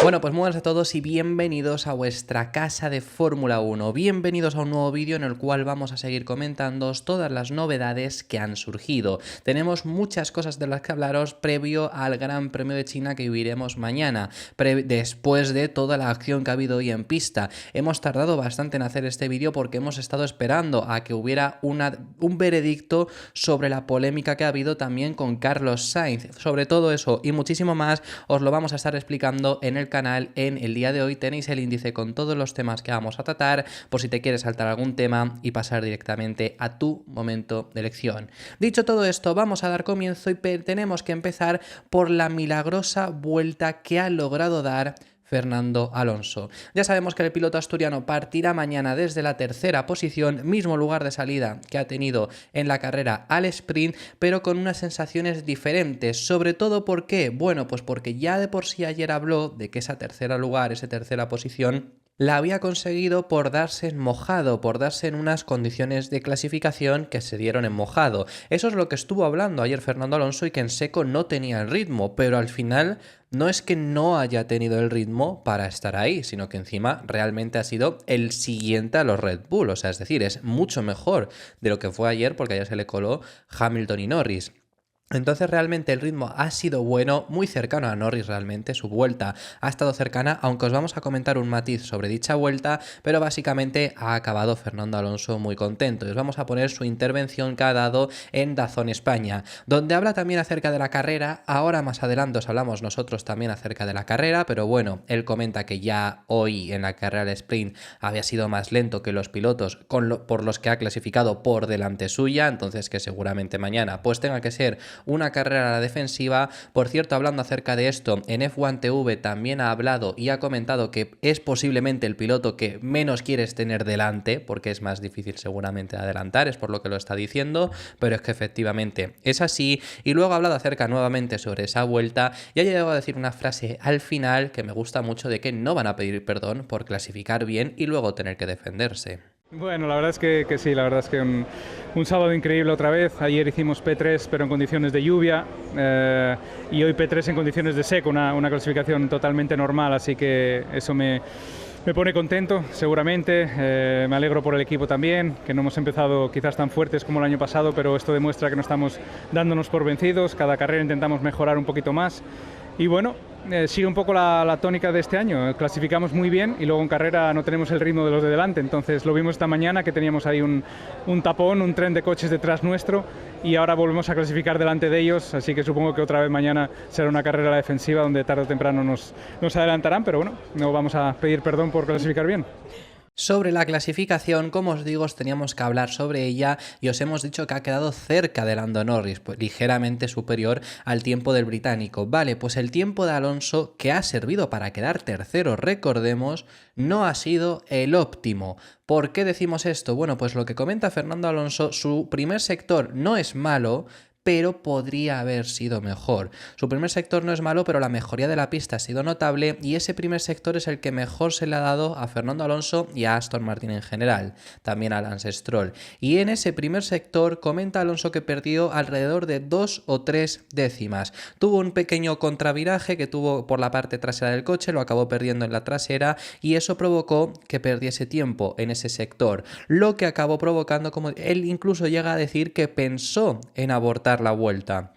Bueno, pues muy buenas a todos y bienvenidos a vuestra casa de Fórmula 1. Bienvenidos a un nuevo vídeo en el cual vamos a seguir comentándoos todas las novedades que han surgido. Tenemos muchas cosas de las que hablaros previo al Gran Premio de China que viviremos mañana, después de toda la acción que ha habido hoy en pista. Hemos tardado bastante en hacer este vídeo porque hemos estado esperando a que hubiera un veredicto sobre la polémica que ha habido también con Carlos Sainz. Sobre todo eso y muchísimo más os lo vamos a estar explicando en el canal en el día de hoy. Tenéis el índice con todos los temas que vamos a tratar por si te quieres saltar algún tema y pasar directamente a tu momento de elección. Dicho todo esto, vamos a dar comienzo y tenemos que empezar por la milagrosa vuelta que ha logrado dar Fernando Alonso. Ya sabemos que el piloto asturiano partirá mañana desde la tercera posición, mismo lugar de salida que ha tenido en la carrera al sprint, pero con unas sensaciones diferentes. Sobre todo, ¿por qué? Bueno, pues porque ya de por sí ayer habló de que esa tercera posición la había conseguido por darse en mojado, por darse en unas condiciones de clasificación que se dieron en mojado. Eso es lo que estuvo hablando ayer Fernando Alonso y que en seco no tenía el ritmo, pero al final no es que no haya tenido el ritmo para estar ahí, sino que encima realmente ha sido el siguiente a los Red Bull, o sea, es decir, es mucho mejor de lo que fue ayer porque ayer se le coló Hamilton y Norris. Entonces realmente el ritmo ha sido bueno, muy cercano a Norris realmente, su vuelta ha estado cercana, aunque os vamos a comentar un matiz sobre dicha vuelta, pero básicamente ha acabado Fernando Alonso muy contento. Y os vamos a poner su intervención que ha dado en DAZN España, donde habla también acerca de la carrera. Ahora más adelante os hablamos nosotros también acerca de la carrera, pero bueno, él comenta que ya hoy en la carrera del sprint había sido más lento que los pilotos por los que ha clasificado por delante suya, entonces que seguramente mañana pues tenga que ser una carrera a la defensiva. Por cierto, hablando acerca de esto, en F1 TV también ha hablado y ha comentado que es posiblemente el piloto que menos quieres tener delante, porque es más difícil seguramente adelantar, es por lo que lo está diciendo, pero es que efectivamente es así. Y luego ha hablado acerca nuevamente sobre esa vuelta y ha llegado a decir una frase al final que me gusta mucho, de que no van a pedir perdón por clasificar bien y luego tener que defenderse. Bueno, la verdad es que sí, la verdad es que un sábado increíble otra vez. Ayer hicimos P3 pero en condiciones de lluvia y hoy P3 en condiciones de seco, una clasificación totalmente normal, así que eso me pone contento seguramente. Me alegro por el equipo también, que no hemos empezado quizás tan fuertes como el año pasado, pero esto demuestra que no estamos dándonos por vencidos, cada carrera intentamos mejorar un poquito más. Y bueno, sigue un poco la tónica de este año. Clasificamos muy bien y luego en carrera no tenemos el ritmo de los de delante. Entonces lo vimos esta mañana que teníamos ahí un tapón, un tren de coches detrás nuestro, y ahora volvemos a clasificar delante de ellos. Así que supongo que otra vez mañana será una carrera a la defensiva donde tarde o temprano nos adelantarán. Pero bueno, no vamos a pedir perdón por clasificar bien. Sobre la clasificación, como os digo, os teníamos que hablar sobre ella y os hemos dicho que ha quedado cerca de Lando Norris, pues ligeramente superior al tiempo del británico. Vale, pues el tiempo de Alonso, que ha servido para quedar tercero, recordemos, no ha sido el óptimo. ¿Por qué decimos esto? Bueno, pues lo que comenta Fernando Alonso, su primer sector no es malo, pero podría haber sido mejor. Su primer sector no es malo, pero la mejoría de la pista ha sido notable y ese primer sector es el que mejor se le ha dado a Fernando Alonso y a Aston Martin en general, también a Lance Stroll. Y en ese primer sector comenta Alonso que perdió alrededor de 2 o 3 décimas. Tuvo un pequeño contraviraje que tuvo por la parte trasera del coche, lo acabó perdiendo en la trasera y eso provocó que perdiese tiempo en ese sector, lo que acabó provocando, como él incluso llega a decir, que pensó en abortar la vuelta.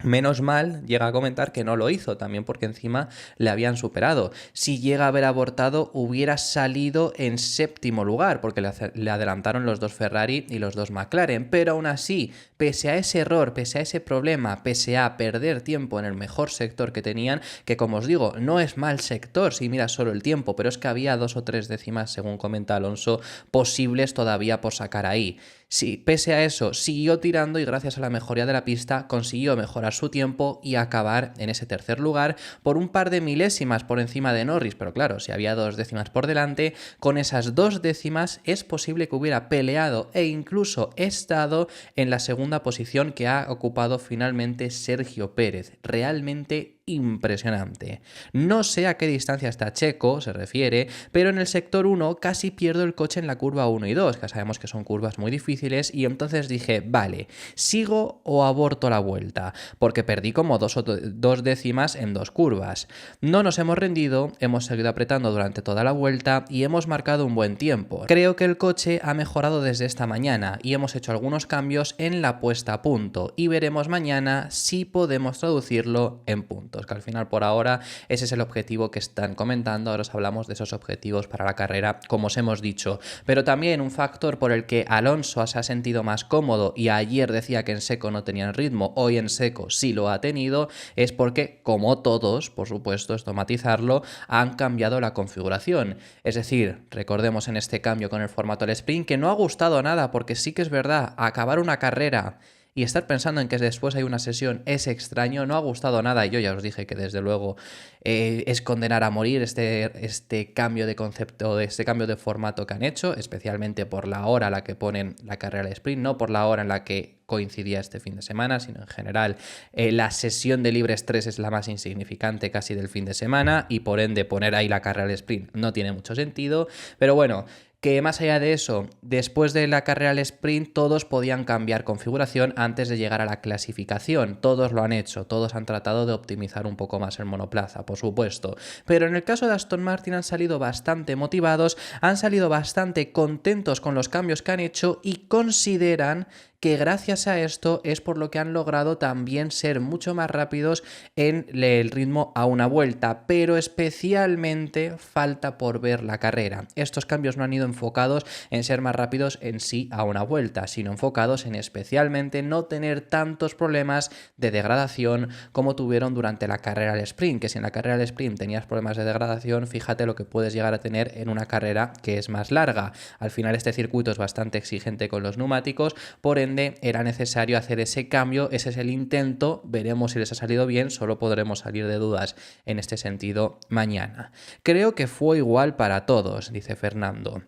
Menos mal, llega a comentar que no lo hizo, también porque encima le habían superado. Si llega a haber abortado, hubiera salido en séptimo lugar, porque le adelantaron los dos Ferrari y los dos McLaren. Pero aún así, pese a ese error, pese a ese problema, pese a perder tiempo en el mejor sector que tenían, que como os digo, no es mal sector si miras solo el tiempo, pero es que había 2 o 3 décimas, según comenta Alonso, posibles todavía por sacar ahí. Sí, pese a eso, siguió tirando y gracias a la mejoría de la pista consiguió mejorar su tiempo y acabar en ese tercer lugar por un par de milésimas por encima de Norris. Pero claro, si había 2 décimas por delante, con esas 2 décimas es posible que hubiera peleado e incluso estado en la segunda posición que ha ocupado finalmente Sergio Pérez. Realmente impresionante. No sé a qué distancia está Checo, se refiere, pero en el sector 1 casi pierdo el coche en la curva 1 y 2, que sabemos que son curvas muy difíciles, y entonces dije, vale, ¿sigo o aborto la vuelta? Porque perdí como dos décimas en 2 curvas. No nos hemos rendido, hemos seguido apretando durante toda la vuelta y hemos marcado un buen tiempo. Creo que el coche ha mejorado desde esta mañana y hemos hecho algunos cambios en la puesta a punto y veremos mañana si podemos traducirlo en puntos, que al final por ahora ese es el objetivo que están comentando. Ahora os hablamos de esos objetivos para la carrera, como os hemos dicho. Pero también un factor por el que Alonso se ha sentido más cómodo y ayer decía que en seco no tenían ritmo, hoy en seco sí lo ha tenido, es porque, como todos, por supuesto, esto matizarlo, han cambiado la configuración. Es decir, recordemos en este cambio con el formato del sprint que no ha gustado nada, porque sí que es verdad, acabar una carrera y estar pensando en que después hay una sesión es extraño, no ha gustado nada. Y yo ya os dije que desde luego es condenar a morir este cambio de concepto, este cambio de formato que han hecho, especialmente por la hora a la que ponen la carrera de sprint, no por la hora en la que coincidía este fin de semana, sino en general la sesión de libres 3 es la más insignificante casi del fin de semana y por ende poner ahí la carrera de sprint no tiene mucho sentido, pero bueno, que más allá de eso, después de la carrera al sprint todos podían cambiar configuración antes de llegar a la clasificación. Todos lo han hecho, todos han tratado de optimizar un poco más el monoplaza, por supuesto. Pero en el caso de Aston Martin han salido bastante motivados, han salido bastante contentos con los cambios que han hecho y consideran que gracias a esto es por lo que han logrado también ser mucho más rápidos en el ritmo a una vuelta, pero especialmente falta por ver la carrera. Estos cambios no han ido enfocados en ser más rápidos en sí a una vuelta, sino enfocados en especialmente no tener tantos problemas de degradación como tuvieron durante la carrera al sprint, que si en la carrera al sprint tenías problemas de degradación, fíjate lo que puedes llegar a tener en una carrera que es más larga. Al final este circuito es bastante exigente con los neumáticos, por ende era necesario hacer ese cambio, ese es el intento, veremos si les ha salido bien, solo podremos salir de dudas en este sentido mañana. Creo que fue igual para todos, dice Fernando.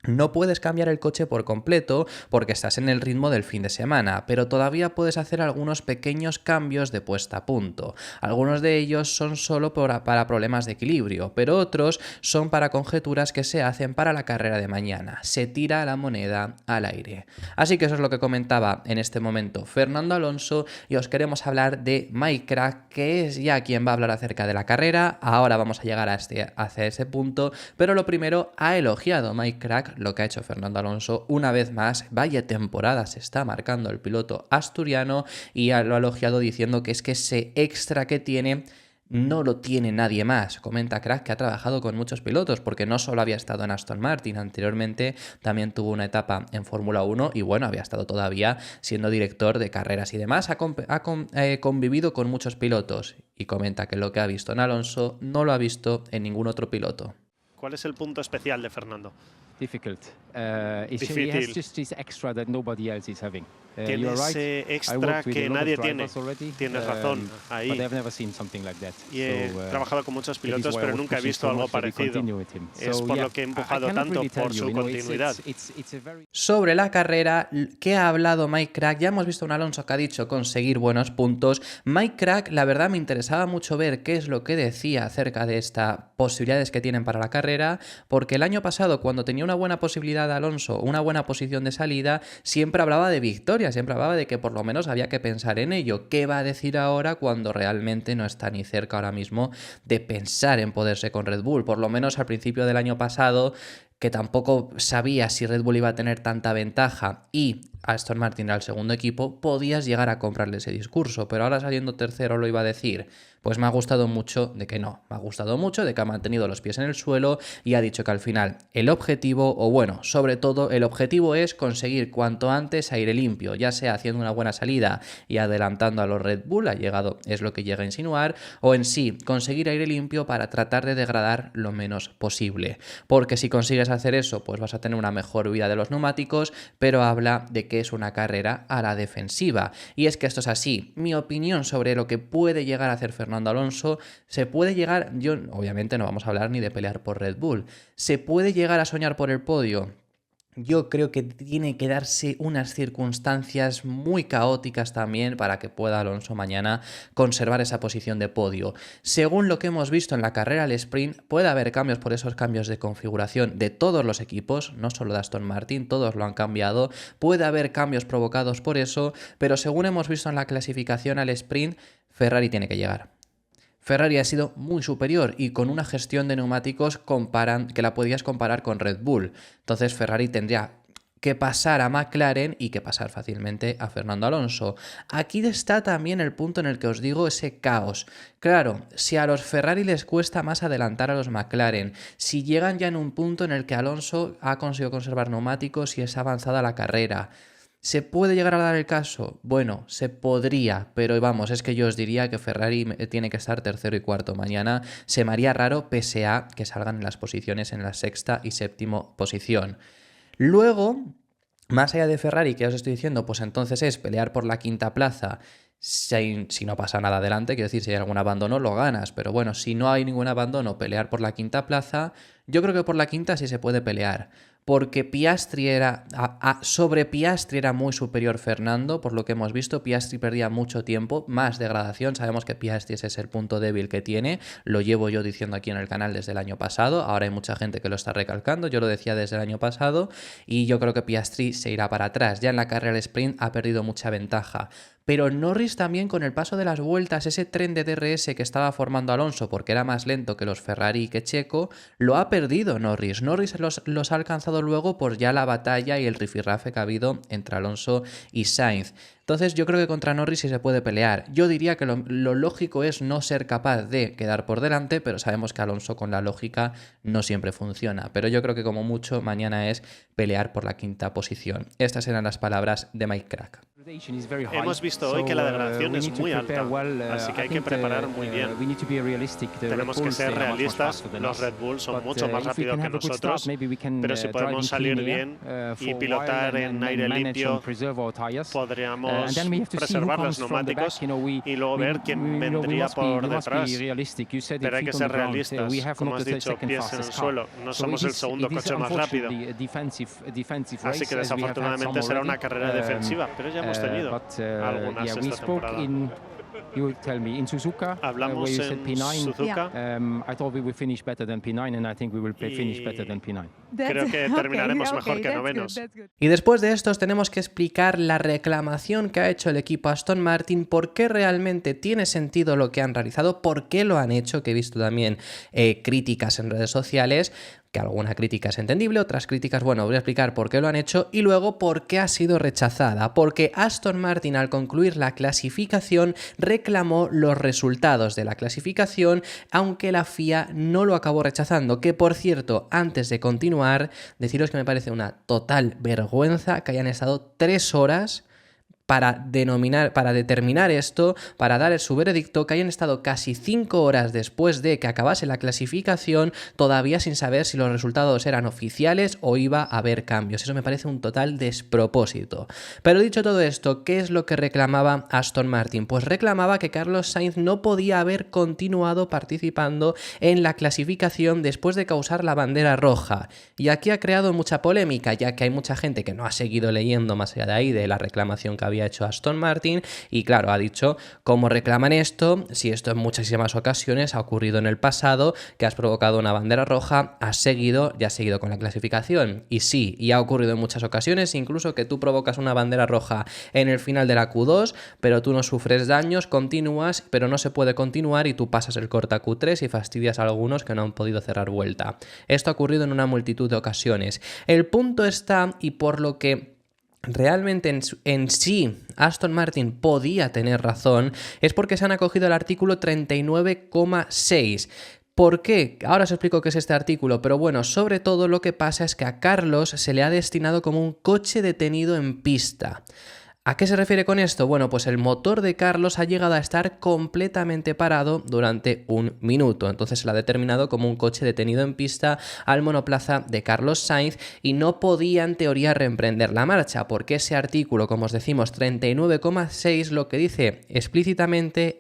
No puedes cambiar el coche por completo porque estás en el ritmo del fin de semana, pero todavía puedes hacer algunos pequeños cambios de puesta a punto. Algunos de ellos son solo para problemas de equilibrio, pero otros son para conjeturas que se hacen para la carrera de mañana. Se tira la moneda al aire. Así que eso es lo que comentaba en este momento Fernando Alonso y os queremos hablar de Mike Krack, que es ya quien va a hablar acerca de la carrera. Ahora vamos a llegar hacia ese punto, pero lo primero ha elogiado Mike Krack lo que ha hecho Fernando Alonso una vez más. Vaya temporada se está marcando el piloto asturiano y lo ha elogiado diciendo que es que ese extra que tiene no lo tiene nadie más. Comenta Krack que ha trabajado con muchos pilotos porque no solo había estado en Aston Martin, anteriormente también tuvo una etapa en Fórmula 1 y bueno, había estado todavía siendo director de carreras y demás. Ha convivido con muchos pilotos y comenta que lo que ha visto en Alonso no lo ha visto en ningún otro piloto. ¿Cuál es el punto especial de Fernando? Difficult. He Difícil. has just this extra that nobody else is having. Tiene You're right. ese I extra worked with que a lot of nadie drivers tiene. already, Tienes razón, ahí. But I've never seen something like that. Y he trabajado con muchos that is pilotos, why I pero was nunca he pushing visto so algo much that we parecido. continue with him. Es So, por yeah, lo que he I empujado cannot tanto really tell por you, su you know, continuidad. it's a very... Sobre la carrera, ¿qué ha hablado Mike Krack? Ya hemos visto a un Alonso que ha dicho conseguir buenos puntos. Mike Krack, la verdad me interesaba mucho ver qué es lo que decía acerca de estas posibilidades que tienen para la carrera, porque el año pasado cuando tenía una buena posibilidad de Alonso, una buena posición de salida, siempre hablaba de victoria, siempre hablaba de que por lo menos había que pensar en ello. ¿Qué va a decir ahora cuando realmente no está ni cerca ahora mismo de pensar en poderse con Red Bull? Por lo menos al principio del año pasado, que tampoco sabía si Red Bull iba a tener tanta ventaja y Aston Martin era el segundo equipo, podías llegar a comprarle ese discurso, pero ahora saliendo tercero lo iba a decir. Pues me ha gustado mucho de que no, me ha gustado mucho de que ha mantenido los pies en el suelo y ha dicho que al final el objetivo, o bueno, sobre todo el objetivo es conseguir cuanto antes aire limpio, ya sea haciendo una buena salida y adelantando a los Red Bull, ha llegado, es lo que llega a insinuar, o en sí, conseguir aire limpio para tratar de degradar lo menos posible, porque si consigues hacer eso, pues vas a tener una mejor vida de los neumáticos, pero habla de que es una carrera a la defensiva, y es que esto es así. Mi opinión sobre lo que puede llegar a hacer Fernando Alonso, se puede llegar, yo obviamente no vamos a hablar ni de pelear por Red Bull, se puede llegar a soñar por el podio. yo creo que tiene que darse unas circunstancias muy caóticas también para que pueda Alonso mañana conservar esa posición de podio. Según lo que hemos visto en la carrera al sprint, puede haber cambios por esos cambios de configuración de todos los equipos, no solo de Aston Martin, todos lo han cambiado, puede haber cambios provocados por eso, pero según hemos visto en la clasificación al sprint, Ferrari tiene que llegar. Ferrari ha sido muy superior y con una gestión de neumáticos que la podías comparar con Red Bull. Entonces Ferrari tendría que pasar a McLaren y que pasar fácilmente a Fernando Alonso. Aquí está también el punto en el que os digo ese caos. Claro, si a los Ferrari les cuesta más adelantar a los McLaren, si llegan ya en un punto en el que Alonso ha conseguido conservar neumáticos y es avanzada la carrera, ¿se puede llegar a dar el caso? Bueno, se podría, pero vamos, es que yo os diría que Ferrari tiene que estar tercero y cuarto mañana. Se me haría raro pese a que salgan en las posiciones en la sexta y séptima posición. Luego, más allá de Ferrari, que os estoy diciendo, pues entonces es pelear por la quinta plaza. Si no pasa nada adelante, quiero decir, si hay algún abandono, lo ganas. Pero bueno, si no hay ningún abandono, pelear por la quinta plaza, yo creo que por la quinta sí se puede pelear. Porque sobre Piastri era muy superior Fernando, por lo que hemos visto, Piastri perdía mucho tiempo, más degradación, sabemos que Piastri ese es el punto débil que tiene, lo llevo yo diciendo aquí en el canal desde el año pasado, ahora hay mucha gente que lo está recalcando, yo lo decía desde el año pasado, y yo creo que Piastri se irá para atrás, ya en la carrera del sprint ha perdido mucha ventaja. Pero Norris también con el paso de las vueltas, ese tren de DRS que estaba formando Alonso porque era más lento que los Ferrari y que Checo, lo ha perdido Norris. Norris los ha alcanzado luego por ya la batalla y el rifirrafe que ha habido entre Alonso y Sainz. Entonces yo creo que contra Norris sí se puede pelear. Yo diría que lo lógico es no ser capaz de quedar por delante, pero sabemos que Alonso con la lógica no siempre funciona. Pero yo creo que como mucho mañana es pelear por la quinta posición. Estas eran las palabras de Mike Crack. Hemos visto hoy que la degradación es muy alta, así que hay que preparar muy bien. Tenemos que ser realistas, los Red Bull son mucho más rápidos que nosotros, pero si podemos salir bien y pilotar en aire limpio, podríamos preservar los neumáticos y luego ver quién vendría por detrás. Pero hay que ser realistas, como has dicho, pies en el suelo, no somos el segundo coche más rápido. Así que desafortunadamente será una carrera defensiva, pero ya hemos tenido algunas esta temporada. Hablamos en Suzuka. Creo que terminaremos mejor que novenos. Y después de esto os tenemos que explicar la reclamación que ha hecho el equipo Aston Martin, por qué realmente tiene sentido lo que han realizado, por qué lo han hecho, que he visto también críticas en redes sociales, que alguna crítica es entendible, otras críticas, bueno, voy a explicar por qué lo han hecho y luego por qué ha sido rechazada. Porque Aston Martin al concluir la clasificación reclamó los resultados de la clasificación, aunque la FIA no lo acabó rechazando. Que por cierto, antes de continuar, deciros que me parece una total vergüenza que hayan estado 3 horas para determinar esto, para dar su veredicto, que hayan estado casi 5 horas después de que acabase la clasificación todavía sin saber si los resultados eran oficiales o iba a haber cambios. Eso me parece un total despropósito. Pero dicho todo esto, ¿qué es lo que reclamaba Aston Martin? Pues reclamaba que Carlos Sainz no podía haber continuado participando en la clasificación después de causar la bandera roja. Y aquí ha creado mucha polémica, ya que hay mucha gente que no ha seguido leyendo más allá de ahí de la reclamación que había hecho Aston Martin y claro, ha dicho cómo reclaman esto, si esto en muchísimas ocasiones ha ocurrido en el pasado, que has provocado una bandera roja, ya has seguido con la clasificación. Y sí, y ha ocurrido en muchas ocasiones, incluso que tú provocas una bandera roja en el final de la Q2, pero tú no sufres daños, continúas, pero no se puede continuar y tú pasas el corta Q3 y fastidias a algunos que no han podido cerrar vuelta. Esto ha ocurrido en una multitud de ocasiones. El punto está, y por lo que realmente en sí Aston Martin podía tener razón, es porque se han acogido al artículo 39,6. ¿Por qué? Ahora os explico qué es este artículo, pero bueno, sobre todo lo que pasa es que a Carlos se le ha destinado como un coche detenido en pista. ¿A qué se refiere con esto? Bueno, pues el motor de Carlos ha llegado a estar completamente parado durante 1 minuto. Entonces se lo ha determinado como un coche detenido en pista al monoplaza de Carlos Sainz y no podía en teoría reemprender la marcha, porque ese artículo, como os decimos, 39,6 lo que dice explícitamente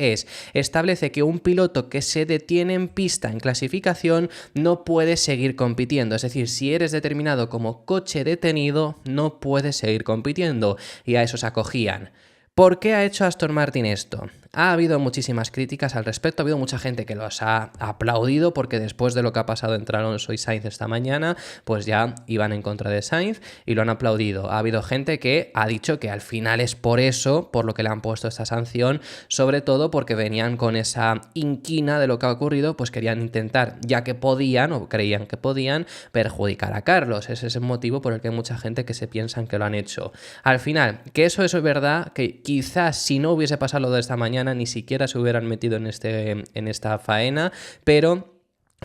establece que un piloto que se detiene en pista en clasificación no puede seguir compitiendo. Es decir, si eres determinado como coche detenido, no puedes seguir compitiendo. Y a eso se acogían. ¿Por qué ha hecho Aston Martin esto? Ha habido muchísimas críticas al respecto, ha habido mucha gente que los ha aplaudido porque después de lo que ha pasado entre Alonso y Sainz esta mañana, pues ya iban en contra de Sainz y lo han aplaudido. Ha habido gente que ha dicho que al final es por eso, por lo que le han puesto esta sanción, sobre todo porque venían con esa inquina de lo que ha ocurrido, pues querían intentar, ya que podían o creían que podían, perjudicar a Carlos. Ese es el motivo por el que hay mucha gente que se piensan que lo han hecho. Al final, que eso es verdad, que quizás si no hubiese pasado lo de esta mañana, ni siquiera se hubieran metido en esta faena, pero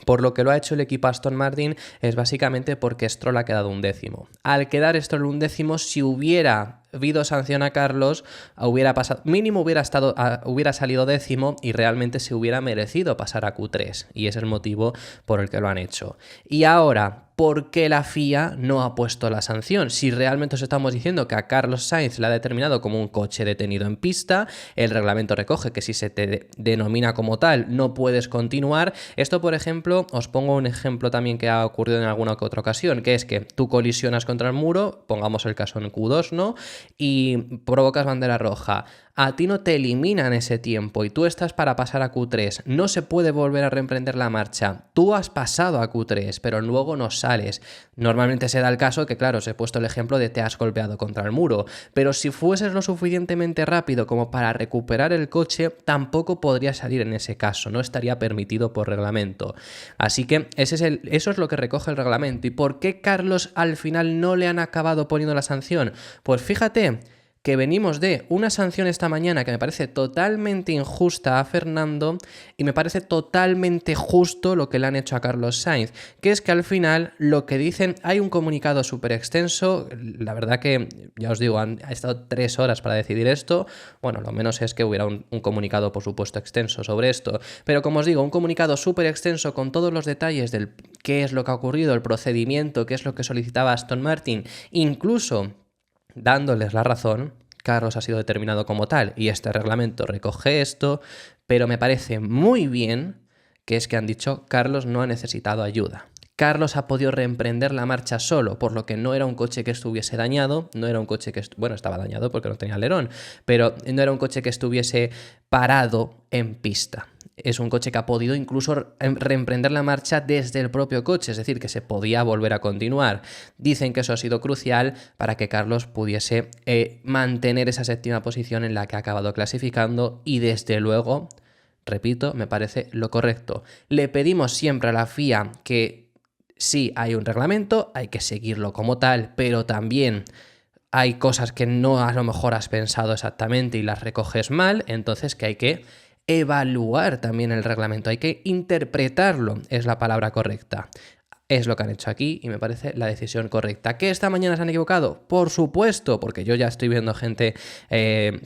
por lo que lo ha hecho el equipo Aston Martin es básicamente porque Stroll ha quedado 1º. Al quedar Stroll 1º, si hubiera habido sanción a Carlos, hubiera pasado, mínimo hubiera salido 10º y realmente se hubiera merecido pasar a Q3, y es el motivo por el que lo han hecho. Y ahora, ¿por qué la FIA no ha puesto la sanción? Si realmente os estamos diciendo que a Carlos Sainz le ha determinado como un coche detenido en pista, el reglamento recoge que si se te denomina como tal no puedes continuar. Esto, por ejemplo, os pongo un ejemplo también que ha ocurrido en alguna que otra ocasión, que es que tú colisionas contra el muro, pongamos el caso en Q2, ¿no? Y provocas bandera roja. A ti no te eliminan ese tiempo y tú estás para pasar a Q3. No se puede volver a reemprender la marcha. Tú has pasado a Q3, pero luego no sales. Normalmente se da el caso que, claro, os he puesto el ejemplo de te has golpeado contra el muro, pero si fueses lo suficientemente rápido como para recuperar el coche, tampoco podría salir en ese caso. No estaría permitido por reglamento. Así que eso es lo que recoge el reglamento. ¿Y por qué Carlos al final no le han acabado poniendo la sanción? Pues fíjate que venimos de una sanción esta mañana que me parece totalmente injusta a Fernando y me parece totalmente justo lo que le han hecho a Carlos Sainz, que es que al final lo que dicen, hay un comunicado súper extenso, la verdad que, ya os digo, ha estado 3 horas para decidir esto, bueno, lo menos es que hubiera un comunicado, por supuesto, extenso sobre esto, pero como os digo, un comunicado súper extenso con todos los detalles del qué es lo que ha ocurrido, el procedimiento, qué es lo que solicitaba Aston Martin, incluso dándoles la razón. Carlos ha sido determinado como tal y este reglamento recoge esto, pero me parece muy bien que es que han dicho Carlos no ha necesitado ayuda. Carlos ha podido reemprender la marcha solo, por lo que no era un coche que estuviese dañado, no era un coche que, bueno, estaba dañado porque no tenía alerón, pero no era un coche que estuviese parado en pista. Es un coche que ha podido incluso reemprender la marcha desde el propio coche, es decir, que se podía volver a continuar. Dicen que eso ha sido crucial para que Carlos pudiese mantener esa 7ª posición en la que ha acabado clasificando y desde luego, repito, me parece lo correcto. Le pedimos siempre a la FIA que sí hay un reglamento, hay que seguirlo como tal, pero también hay cosas que no a lo mejor has pensado exactamente y las recoges mal, entonces que hay que evaluar también el reglamento, hay que interpretarlo, es la palabra correcta. Es lo que han hecho aquí y me parece la decisión correcta. ¿Que esta mañana se han equivocado? Por supuesto, porque yo ya estoy viendo gente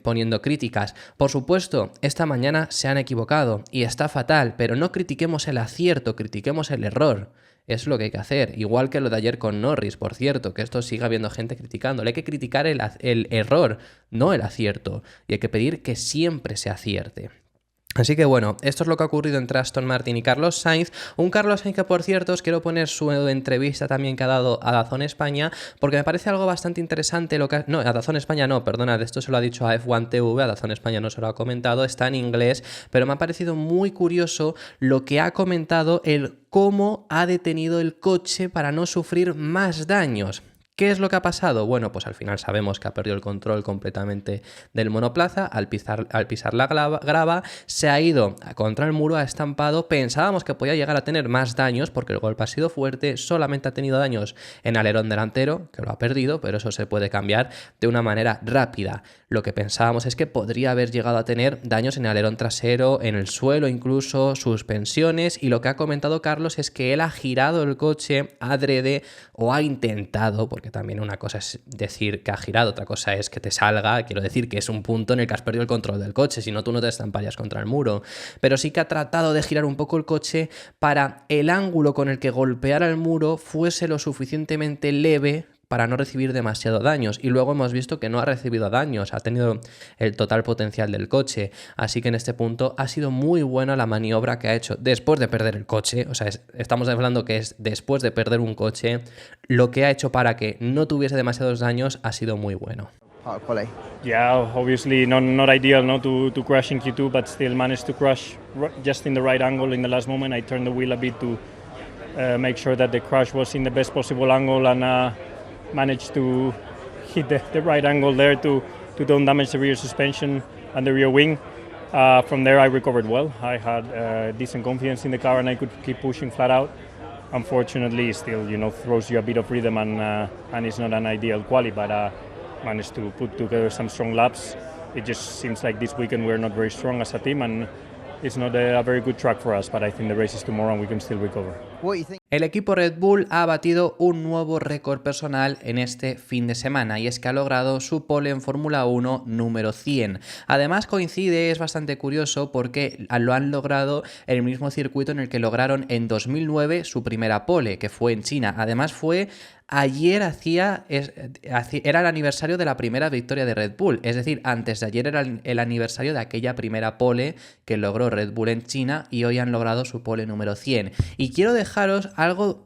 poniendo críticas. Por supuesto, esta mañana se han equivocado y está fatal, pero no critiquemos el acierto, critiquemos el error. Es lo que hay que hacer. Igual que lo de ayer con Norris, por cierto, que esto siga habiendo gente criticándole. Hay que criticar el error, no el acierto. Y hay que pedir que siempre se acierte. Así que bueno, esto es lo que ha ocurrido entre Aston Martin y Carlos Sainz. Un Carlos Sainz que, por cierto, os quiero poner su entrevista también que ha dado a DAZN España, porque me parece algo bastante interesante lo que... No, a DAZN España no, perdona, de esto se lo ha dicho a F1 TV, a DAZN España no se lo ha comentado, está en inglés, pero me ha parecido muy curioso lo que ha comentado, el cómo ha detenido el coche para no sufrir más daños. ¿Qué es lo que ha pasado? Bueno, pues al final sabemos que ha perdido el control completamente del monoplaza, al pisar la grava, se ha ido contra el muro, ha estampado, pensábamos que podía llegar a tener más daños porque el golpe ha sido fuerte, solamente ha tenido daños en alerón delantero, que lo ha perdido, pero eso se puede cambiar de una manera rápida. Lo que pensábamos es que podría haber llegado a tener daños en el alerón trasero, en el suelo incluso, suspensiones, y lo que ha comentado Carlos es que él ha girado el coche adrede o ha intentado, porque porque también una cosa es decir que ha girado, otra cosa es que te salga, quiero decir que es un punto en el que has perdido el control del coche, si no tú no te estamparías contra el muro, pero sí que ha tratado de girar un poco el coche para el ángulo con el que golpeara el muro fuese lo suficientemente leve para no recibir demasiados daños, y luego hemos visto que no ha recibido daños, ha tenido el total potencial del coche, así que en este punto ha sido muy buena la maniobra que ha hecho después de perder el coche, o sea, estamos hablando que es después de perder un coche, lo que ha hecho para que no tuviese demasiados daños ha sido muy bueno. Yeah, obviously not ideal to crash in Q2, but still managed to crash just in the right angle in the last moment. I turned the wheel a bit to make sure that the crash was in the best possible angle, and managed to hit the right angle there to don't damage the rear suspension and the rear wing. From there I recovered well. I had decent confidence in the car and I could keep pushing flat out. Unfortunately, still, throws you a bit of rhythm and it's not an ideal quali, but managed to put together some strong laps. It just seems like this weekend we're not very strong as a team, and it's not a very good track for us, but I think the race is tomorrow and we can still recover. El equipo Red Bull ha batido un nuevo récord personal en este fin de semana, y es que ha logrado su pole en Fórmula 1 número 100. Además coincide, es bastante curioso, porque lo han logrado en el mismo circuito en el que lograron en 2009 su primera pole, que fue en China. Además fue ayer, era el aniversario de la primera victoria de Red Bull, es decir, antes de ayer era el aniversario de aquella primera pole que logró Red Bull en China, y hoy han logrado su pole número 100. Y quiero dejaros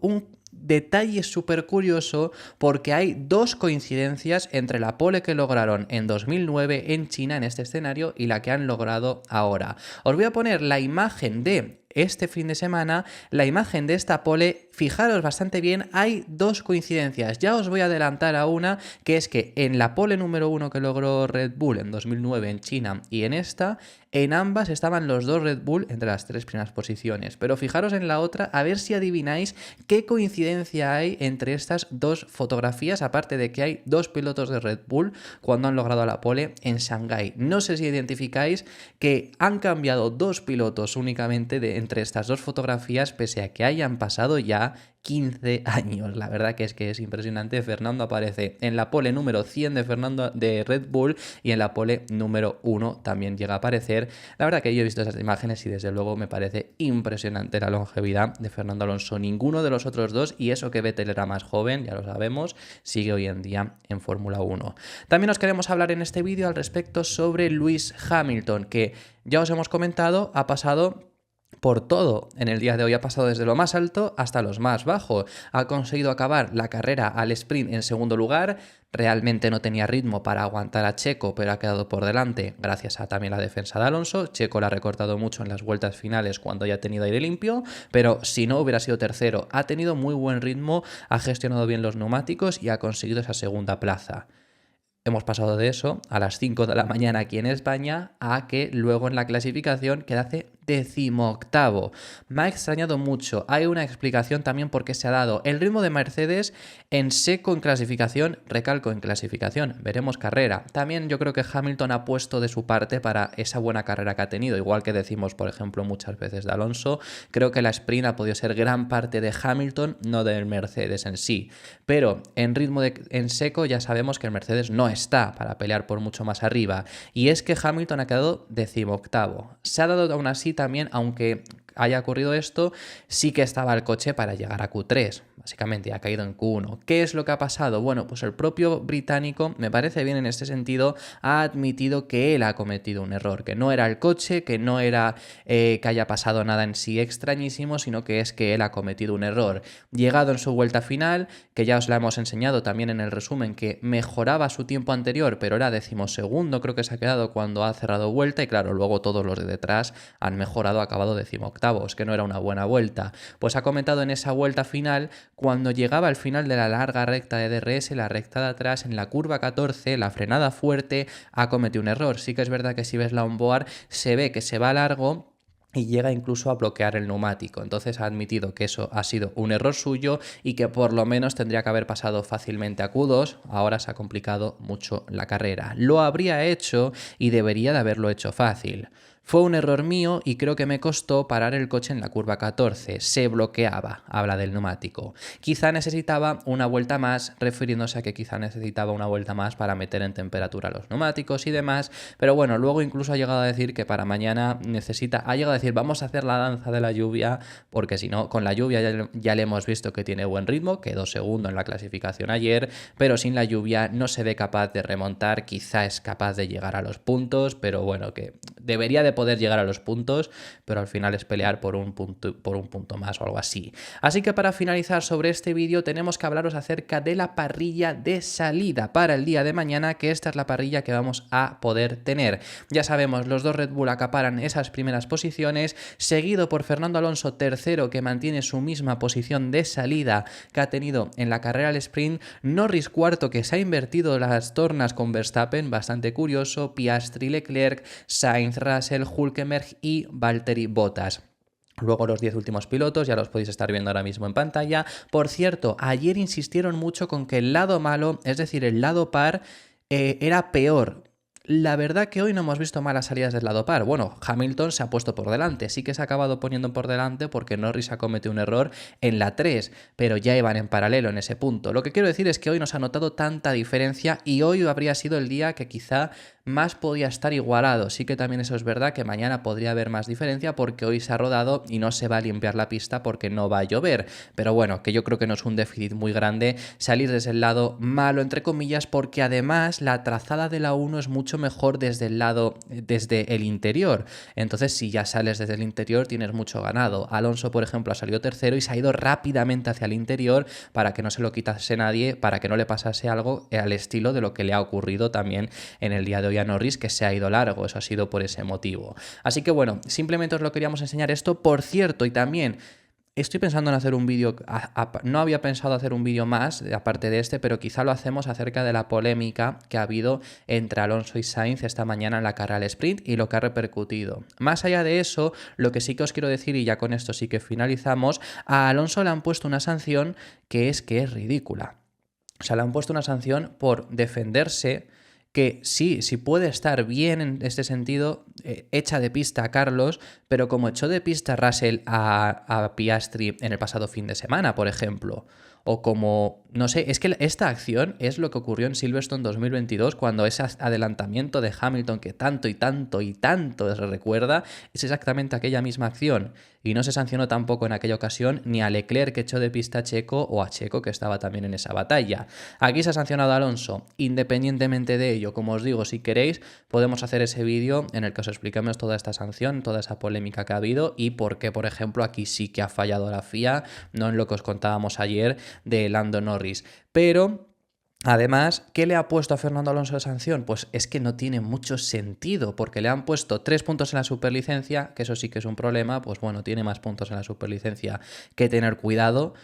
un detalle súper curioso, porque hay dos coincidencias entre la pole que lograron en 2009 en China, en este escenario, y la que han logrado ahora. Os voy a poner la imagen de este fin de semana, la imagen de esta pole. Fijaros bastante bien, hay dos coincidencias. Ya os voy a adelantar a una, que es que en la pole número 1 que logró Red Bull en 2009 en China y en esta, en ambas estaban los dos Red Bull entre las 3 primeras posiciones. Pero fijaros en la otra, a ver si adivináis qué coincidencia hay entre estas dos fotografías, aparte de que hay dos pilotos de Red Bull cuando han logrado la pole en Shanghái. No sé si identificáis que han cambiado dos pilotos únicamente entre estas dos fotografías, pese a que hayan pasado ya 15 años. La verdad que es impresionante. Fernando aparece en la pole número 100 de Red Bull, y en la pole número 1 también llega a aparecer. La verdad que yo he visto esas imágenes y desde luego me parece impresionante la longevidad de Fernando Alonso. Ninguno de los otros dos, y eso que Vettel era más joven, ya lo sabemos, sigue hoy en día en Fórmula 1. También os queremos hablar en este vídeo al respecto sobre Lewis Hamilton, que ya os hemos comentado, ha pasado por todo en el día de hoy, ha pasado desde lo más alto hasta los más bajos. Ha conseguido acabar la carrera al sprint en segundo lugar. Realmente no tenía ritmo para aguantar a Checo, pero ha quedado por delante gracias a también la defensa de Alonso. Checo la ha recortado mucho en las vueltas finales cuando ya ha tenido aire limpio, pero si no hubiera sido tercero. Ha tenido muy buen ritmo, ha gestionado bien los neumáticos y ha conseguido esa segunda plaza. Hemos pasado de eso a las 5 de la mañana aquí en España a que luego en la clasificación quedase 18º. Me ha extrañado mucho. Hay una explicación también por qué se ha dado. El ritmo de Mercedes en seco en clasificación, recalco en clasificación. Veremos carrera. También yo creo que Hamilton ha puesto de su parte para esa buena carrera que ha tenido. Igual que decimos, por ejemplo, muchas veces de Alonso. Creo que la sprint ha podido ser gran parte de Hamilton, no del Mercedes en sí. Pero en ritmo en seco ya sabemos que el Mercedes no está para pelear por mucho más arriba. Y es que Hamilton ha quedado 18º. Se ha dado aún así también, aunque haya ocurrido esto, sí que estaba el coche para llegar a Q3, básicamente ha caído en Q1. ¿Qué es lo que ha pasado? Bueno, pues el propio británico, me parece bien en este sentido, ha admitido que él ha cometido un error, que no era el coche, que no era que haya pasado nada en sí extrañísimo, sino que es que él ha cometido un error. Llegado en su vuelta final, que ya os la hemos enseñado también en el resumen, que mejoraba su tiempo anterior, pero era 12º, creo que se ha quedado cuando ha cerrado vuelta, y claro, luego todos los de detrás han mejorado, ha acabado 18º, que no era una buena vuelta. Pues ha comentado en esa vuelta final, cuando llegaba al final de la larga recta de DRS, la recta de atrás, en la curva 14, la frenada fuerte, ha cometido un error. Sí que es verdad que si ves la onboard se ve que se va largo y llega incluso a bloquear el neumático. Entonces ha admitido que eso ha sido un error suyo y que por lo menos tendría que haber pasado fácilmente a Q2. Ahora se ha complicado mucho la carrera. Lo habría hecho y debería de haberlo hecho fácil. Fue un error mío y creo que me costó parar el coche en la curva 14. Se bloqueaba, habla del neumático. Quizá necesitaba una vuelta más, refiriéndose a que quizá necesitaba una vuelta más para meter en temperatura los neumáticos y demás. Pero bueno, luego incluso ha llegado a decir que para mañana ha llegado a decir vamos a hacer la danza de la lluvia, porque si no, con la lluvia ya le hemos visto que tiene buen ritmo, quedó segundo en la clasificación ayer, pero sin la lluvia no se ve capaz de remontar, quizá es capaz de llegar a los puntos, pero bueno, que debería de poder llegar a los puntos, pero al final es pelear por un punto más o algo así. Así que para finalizar sobre este vídeo tenemos que hablaros acerca de la parrilla de salida para el día de mañana, que esta es la parrilla que vamos a poder tener. Ya sabemos, los dos Red Bull acaparan esas primeras posiciones, seguido por Fernando Alonso tercero, que mantiene su misma posición de salida que ha tenido en la carrera al sprint, Norris cuarto, que se ha invertido las tornas con Verstappen, bastante curioso, Piastri, Leclerc, Sainz, Russell, Hülkenberg y Valtteri Bottas. Luego los 10 últimos pilotos, ya los podéis estar viendo ahora mismo en pantalla. Por cierto, ayer insistieron mucho con que el lado malo, es decir, el lado par, era peor. La verdad que hoy no hemos visto malas salidas del lado par. Bueno, Hamilton se ha puesto por delante, sí que se ha acabado poniendo por delante porque Norris ha cometido un error en la 3, pero ya iban en paralelo en ese punto. Lo que quiero decir es que hoy no se ha notado tanta diferencia y hoy habría sido el día que quizá más podía estar igualado. Sí que también eso es verdad, que mañana podría haber más diferencia porque hoy se ha rodado y no se va a limpiar la pista porque no va a llover. Pero bueno, que yo creo que no es un déficit muy grande salir desde el lado malo, entre comillas, porque además la trazada de la 1 es mucho mejor desde el interior. Entonces, si ya sales desde el interior, tienes mucho ganado. Alonso, por ejemplo, ha salido tercero y se ha ido rápidamente hacia el interior para que no se lo quitase nadie, para que no le pasase algo al estilo de lo que le ha ocurrido también en el día de hoy a Norris, que se ha ido largo. Eso ha sido por ese motivo. Así que bueno, simplemente os lo queríamos enseñar esto. Por cierto, y también estoy pensando en hacer un vídeo, no había pensado hacer un vídeo más, aparte de este, pero quizá lo hacemos acerca de la polémica que ha habido entre Alonso y Sainz esta mañana en la carrera al sprint y lo que ha repercutido. Más allá de eso, lo que sí que os quiero decir, y ya con esto sí que finalizamos, a Alonso le han puesto una sanción que es ridícula. O sea, le han puesto una sanción por defenderse, que sí puede estar bien en este sentido, echa de pista a Carlos, pero como echó de pista Russell a Piastri en el pasado fin de semana, por ejemplo. O como, no sé, es que esta acción es lo que ocurrió en Silverstone 2022, cuando ese adelantamiento de Hamilton que tanto y tanto y tanto se recuerda, es exactamente aquella misma acción. Y no se sancionó tampoco en aquella ocasión ni a Leclerc, que echó de pista a Checo, o a Checo, que estaba también en esa batalla. Aquí se ha sancionado a Alonso. Independientemente de ello, como os digo, si queréis, podemos hacer ese vídeo en el que os expliquemos toda esta sanción, toda esa polémica que ha habido y por qué, por ejemplo, aquí sí que ha fallado la FIA, no en lo que os contábamos ayer de Lando Norris. Pero además, ¿qué le ha puesto a Fernando Alonso de sanción? Pues es que no tiene mucho sentido, porque le han puesto 3 puntos en la superlicencia, que eso sí que es un problema. Pues bueno, tiene más puntos en la superlicencia que tener cuidado.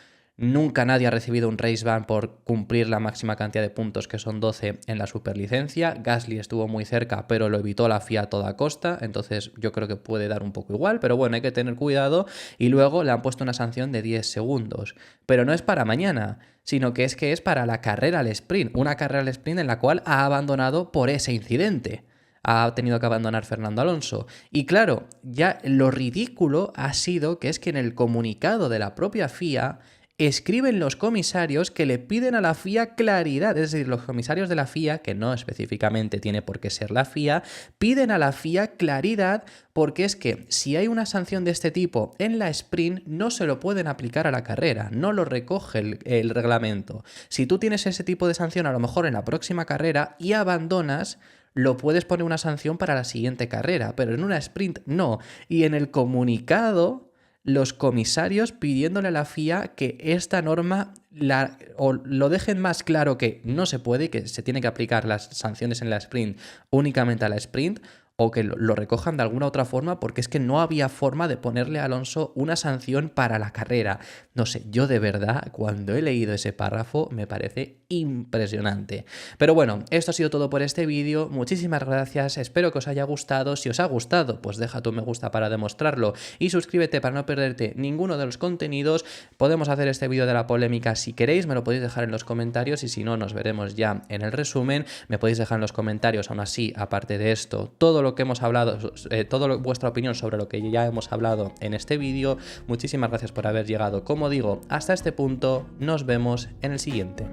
Nunca nadie ha recibido un race ban por cumplir la máxima cantidad de puntos, que son 12 en la superlicencia. Gasly estuvo muy cerca, pero lo evitó la FIA a toda costa, entonces yo creo que puede dar un poco igual, pero bueno, hay que tener cuidado. Y luego le han puesto una sanción de 10 segundos, pero no es para mañana, sino que es para la carrera al sprint, una carrera al sprint en la cual ha abandonado por ese incidente. Ha tenido que abandonar Fernando Alonso. Y claro, ya lo ridículo ha sido que es que en el comunicado de la propia FIA escriben los comisarios que le piden a la FIA claridad, es decir, los comisarios de la FIA, que no específicamente tiene por qué ser la FIA, piden a la FIA claridad, porque es que si hay una sanción de este tipo en la sprint, no se lo pueden aplicar a la carrera, no lo recoge el reglamento. Si tú tienes ese tipo de sanción a lo mejor en la próxima carrera y abandonas, lo puedes poner una sanción para la siguiente carrera, pero en una sprint no. Y en el comunicado, los comisarios pidiéndole a la FIA que esta norma o lo dejen más claro, que no se puede y que se tiene que aplicar las sanciones en la sprint únicamente a la sprint, o que lo recojan de alguna otra forma, porque es que no había forma de ponerle a Alonso una sanción para la carrera. No sé, yo de verdad, cuando he leído ese párrafo, me parece impresionante. Pero bueno, esto ha sido todo por este vídeo. Muchísimas gracias, espero que os haya gustado. Si os ha gustado, pues deja tu me gusta para demostrarlo y suscríbete para no perderte ninguno de los contenidos. Podemos hacer este vídeo de la polémica si queréis, me lo podéis dejar en los comentarios, y si no, nos veremos ya en el resumen. Me podéis dejar en los comentarios, aún así, aparte de esto, todo lo lo que hemos hablado, vuestra opinión sobre lo que ya hemos hablado en este vídeo. Muchísimas gracias por haber llegado, como digo, hasta este punto. Nos vemos en el siguiente.